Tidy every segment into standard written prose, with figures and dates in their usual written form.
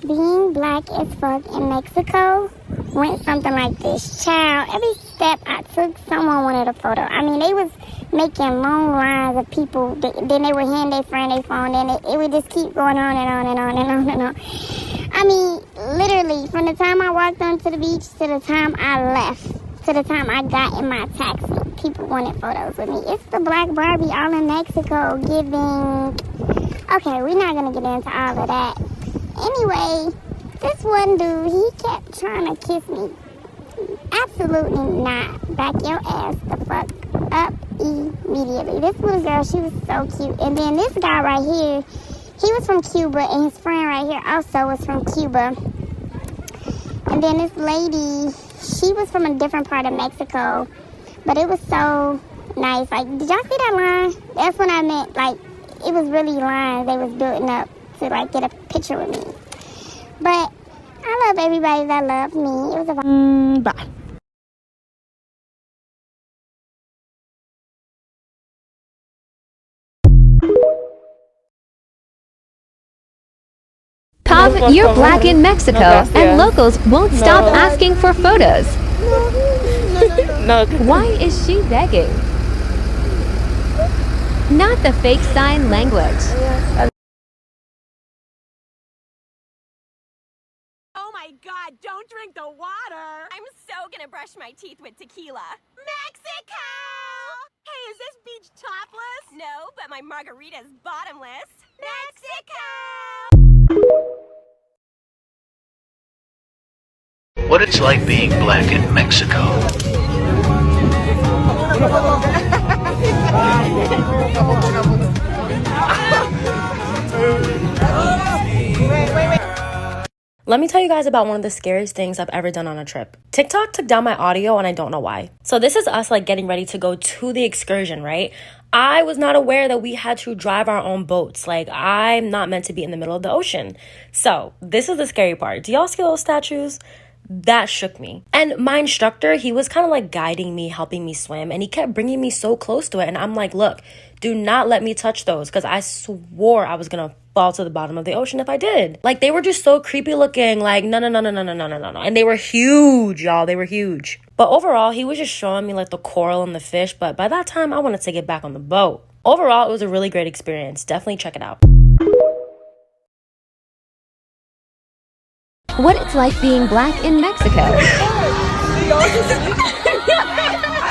being black as fuck in Mexico went something like this. Child, every step I took, someone wanted a photo. I mean, they was making long lines of people. Then they would hand their friend their phone, and it would just keep going on and on and on and on and on. I mean, literally, from the time I walked onto the beach to the time I left, to the time I got in my taxi, people wanted photos with me. It's the Black Barbie all in Mexico giving... Okay, we're not going to get into all of that. Anyway, this one dude, he kept trying to kiss me. Absolutely not. Back your ass the fuck up immediately. This little girl, she was so cute. And then this guy right here, he was from Cuba, and his friend right here also was from Cuba. And then this lady, she was from a different part of Mexico, but it was so nice. Like, did y'all see that line? That's what I meant. Like, it was really lines they was building up to, like, get a picture with me. But I love everybody that loved me. It was a bye. Tav, you're black in Mexico, and locals won't stop asking for photos. No. Why is she begging? Not the fake sign language. Oh my god, don't drink the water! I'm so gonna brush my teeth with tequila. Mexico! Hey, is this beach topless? No, but my margarita's bottomless. Mexico! What it's like being black in Mexico. Let me tell you guys about one of the scariest things I've ever done on a trip. TikTok took down my audio and I don't know why. So this is us like getting ready to go to the excursion, right? I was not aware that we had to drive our own boats. Like, I'm not meant to be in the middle of the ocean. So this is the scary part. Do y'all see those statues? That shook me. And my instructor, he was kind of like guiding me, helping me swim, and he kept bringing me so close to it. And I'm like, look, do not let me touch those, because I swore I was gonna fall to the bottom of the ocean if I did. Like, they were just so creepy looking. Like, no. And they were huge, y'all. They were huge. But overall, he was just showing me like the coral and the fish. But by that time, I wanted to get back on the boat. Overall, it was a really great experience. Definitely check it out. What it's like being black in Mexico. I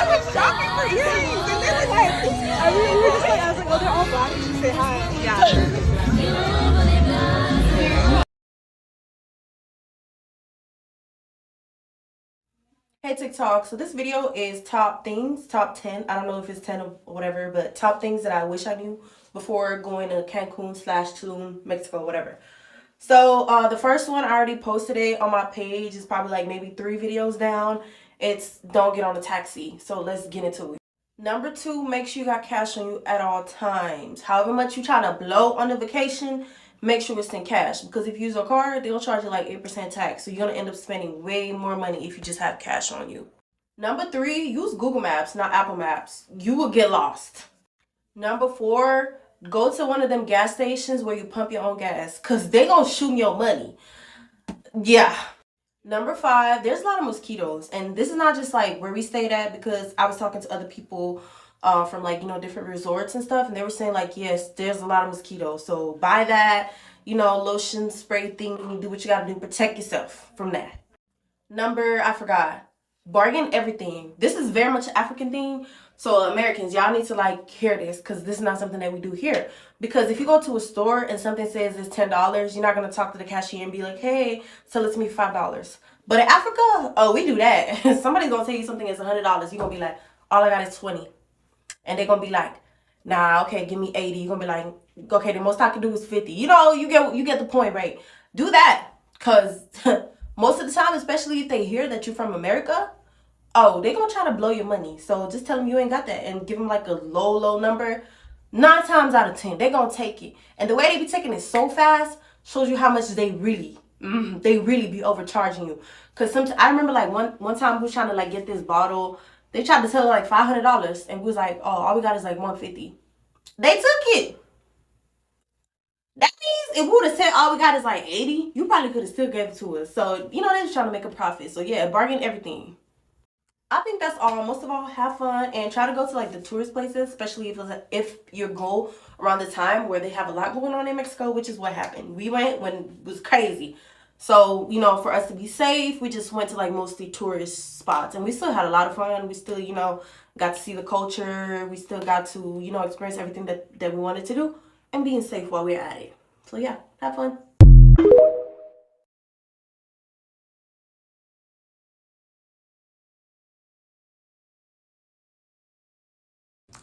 was shopping for earrings, and they were like, we were just like, I was like, oh, they're all black. You should say hi. Yeah. Hey TikTok, so this video is top 10. I don't know if it's 10 or whatever, but top things that I wish I knew before going to Cancun / Tulum, Mexico, whatever. So the first one, I already posted it on my page. It's probably like maybe 3 videos down. It's don't get on a taxi. So let's get into it. Number 2, make sure you got cash on you at all times. However much you trying to blow on the vacation, make sure it's in cash. Because if you use a card, they'll charge you like 8% tax. So you're going to end up spending way more money if you just have cash on you. Number 3, use Google Maps, not Apple Maps. You will get lost. Number 4, go to one of them gas stations where you pump your own gas, because they gonna shoot your money. Yeah. Number 5, there's a lot of mosquitoes. And this is not just like where we stayed at, because I was talking to other people from like, different resorts and stuff. And they were saying like, yes, there's a lot of mosquitoes. So buy that, lotion, spray thing. You do what you gotta do. Protect yourself from that. I forgot. Bargain everything. This is very much an African thing. So Americans, y'all need to like hear this, because this is not something that we do here. Because if you go to a store and something says it's $10, you're not going to talk to the cashier and be like, hey, sell it to me for $5. But in Africa, oh, we do that. Somebody's going to tell you something is $100. You're going to be like, all I got is 20. And they're going to be like, nah, okay, give me 80. You're going to be like, okay, the most I can do is 50. You get the point, right? Do that. Because most of the time, especially if they hear that you're from America, oh, they gonna try to blow your money. So just tell them you ain't got that and give them like a low number. 9 times out of 10, they gonna take it. And the way they be taking it so fast shows you how much they really be overcharging you. Cause sometimes I remember like one time we was trying to like get this bottle. They tried to sell like $500, and we was like, oh, all we got is like $150. They took it. That means if we would have said all we got is like 80, you probably could have still gave it to us. So, you know, they're just trying to make a profit. So, yeah, bargain everything. I think that's all. Most of all, have fun and try to go to like the tourist places, especially if your goal around the time where they have a lot going on in Mexico, which is what happened. We went when it was crazy. So, you know, for us to be safe, we just went to like mostly tourist spots and we still had a lot of fun. We still, you know, got to see the culture. We still got to, you know, experience everything that we wanted to do and being safe while we're at it. So yeah, have fun.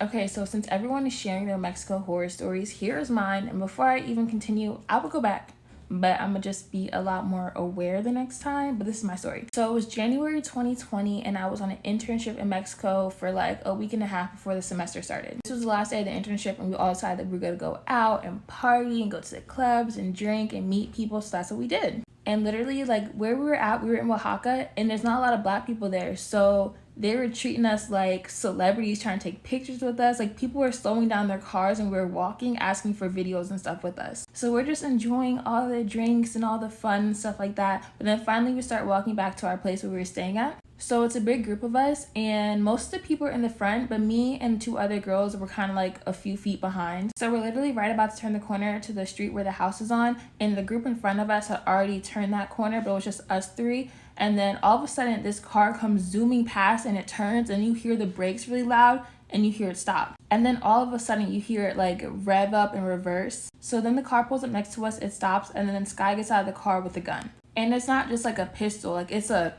Okay, so since everyone is sharing their Mexico horror stories, here's mine. And before I even continue, I will go back, but I'm gonna just be a lot more aware the next time. But this is my story. So it was January 2020 and I was on an internship in Mexico for like a week and a half before the semester started. This was the last day of the internship and we all decided that we were gonna go out and party and go to the clubs and drink and meet people. So that's what we did. And literally, like, where we were at, we were in Oaxaca and there's not a lot of black people there. So they were treating us like celebrities, trying to take pictures with us. Like, people were slowing down their cars and we were walking, asking for videos and stuff with us. So we're just enjoying all the drinks and all the fun and stuff like that. But then finally we start walking back to our place where we were staying at. So it's a big group of us and most of the people are in the front, but me and two other girls were kind of like a few feet behind. So we're literally right about to turn the corner to the street where the house is on, and the group in front of us had already turned that corner, but it was just us three. And then all of a sudden this car comes zooming past and it turns and you hear the brakes really loud and you hear it stop. And then all of a sudden you hear it like rev up and reverse. So then the car pulls up next to us, it stops, and then Sky gets out of the car with a gun. And it's not just like a pistol, like it's a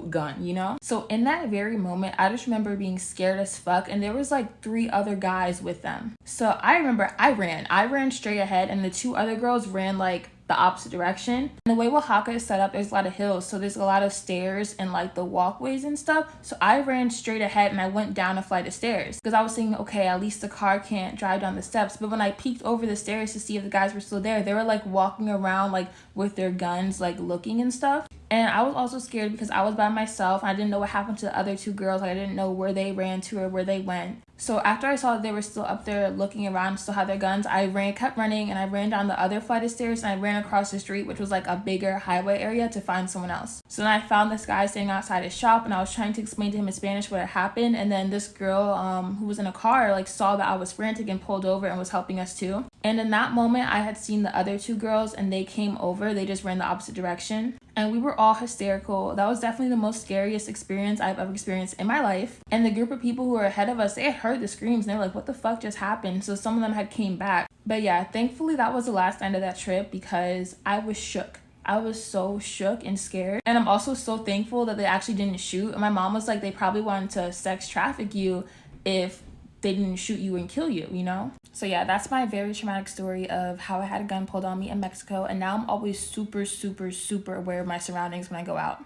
gun, you know? So in that very moment, I just remember being scared as fuck, and there was like 3 other guys with them. So I remember I ran straight ahead, and the 2 other girls ran like the opposite direction. And the way Oaxaca is set up, there's a lot of hills, so there's a lot of stairs and like the walkways and stuff. So I ran straight ahead and I went down a flight of stairs because I was thinking, okay, at least the car can't drive down the steps. But when I peeked over the stairs to see if the guys were still there, they were like walking around like with their guns, like looking and stuff. And I was also scared because I was by myself. I didn't know what happened to the other 2 girls. I didn't know where they ran to or where they went. So after I saw that they were still up there looking around, still had their guns, I kept running, and I ran down the other flight of stairs and I ran across the street, which was like a bigger highway area, to find someone else. So then I found this guy standing outside his shop and I was trying to explain to him in Spanish what had happened. And then this girl who was in a car like saw that I was frantic and pulled over and was helping us too. And in that moment, I had seen the other 2 girls and they came over. They just ran the opposite direction. And we were all hysterical. That was definitely the most scariest experience I've ever experienced in my life. And the group of people who were ahead of us, they had heard the screams and they were like, what the fuck just happened? So some of them had came back. But yeah, thankfully that was the last end of that trip because I was shook. I was so shook and scared. And I'm also so thankful that they actually didn't shoot. And my mom was like, they probably wanted to sex traffic you if they didn't shoot you and kill you, you know? So yeah, that's my very traumatic story of how I had a gun pulled on me in Mexico. And now I'm always super, super, super aware of my surroundings when I go out.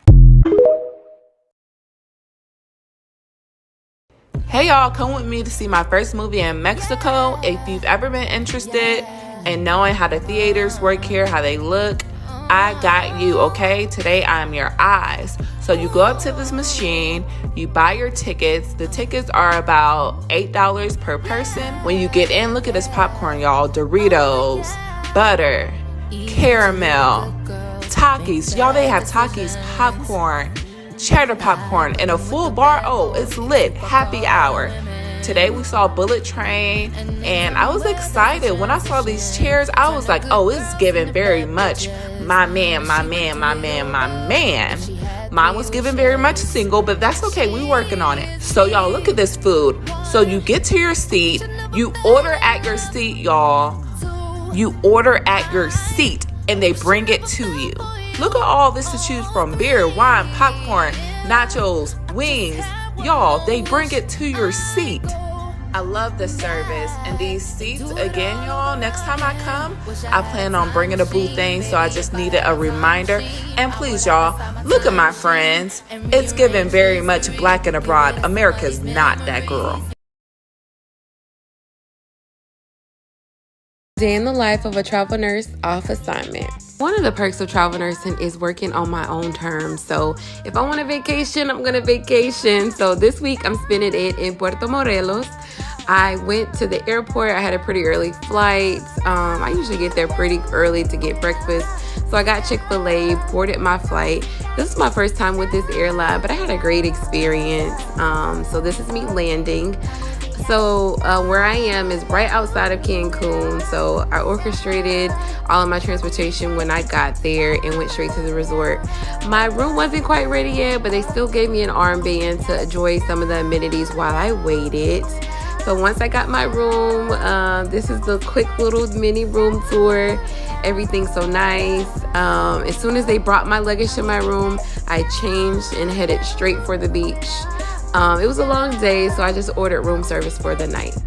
Hey y'all, come with me to see my first movie in Mexico. If you've ever been interested in knowing how the theaters work here, how they look, I got you, okay? Today I'm your eyes. So you go up to this machine, you buy your tickets. The tickets are about $8 per person. When you get in, look at this popcorn, y'all. Doritos, butter, caramel, Takis. Y'all, they have Takis popcorn, cheddar popcorn, and a full bar. Oh, it's lit. Happy hour. Today we saw Bullet Train and I was excited. When I saw these chairs, I was like, oh, it's giving very much my man. Mine was given very much single, but that's okay. We working on it. So y'all, look at this food. So you get to your seat, you order at your seat, y'all. You order at your seat and they bring it to you. Look at all this to choose from: beer, wine, popcorn, nachos, wings. Y'all, they bring it to your seat. I love the service. And these seats, again, y'all, next time I come, I plan on bringing a boo thing, so I just needed a reminder. And please, y'all, look at my friends. It's given very much Black and Abroad. America's not that girl. Day in the life of a travel nurse off assignment. One of the perks of travel nursing is working on my own terms. So if I want a vacation, I'm going to vacation. So this week I'm spending it in Puerto Morelos. I went to the airport. I had a pretty early flight. I usually get there pretty early to get breakfast. So I got Chick-fil-A, boarded my flight. This is my first time with this airline, but I had a great experience. So this is me landing. So where I am is right outside of Cancun. So I orchestrated all of my transportation when I got there and went straight to the resort. My room wasn't quite ready yet, but they still gave me an armband to enjoy some of the amenities while I waited. So once I got my room, this is the quick little mini room tour. Everything's so nice. As soon as they brought my luggage to my room, I changed and headed straight for the beach. It was a long day, so I just ordered room service for the night.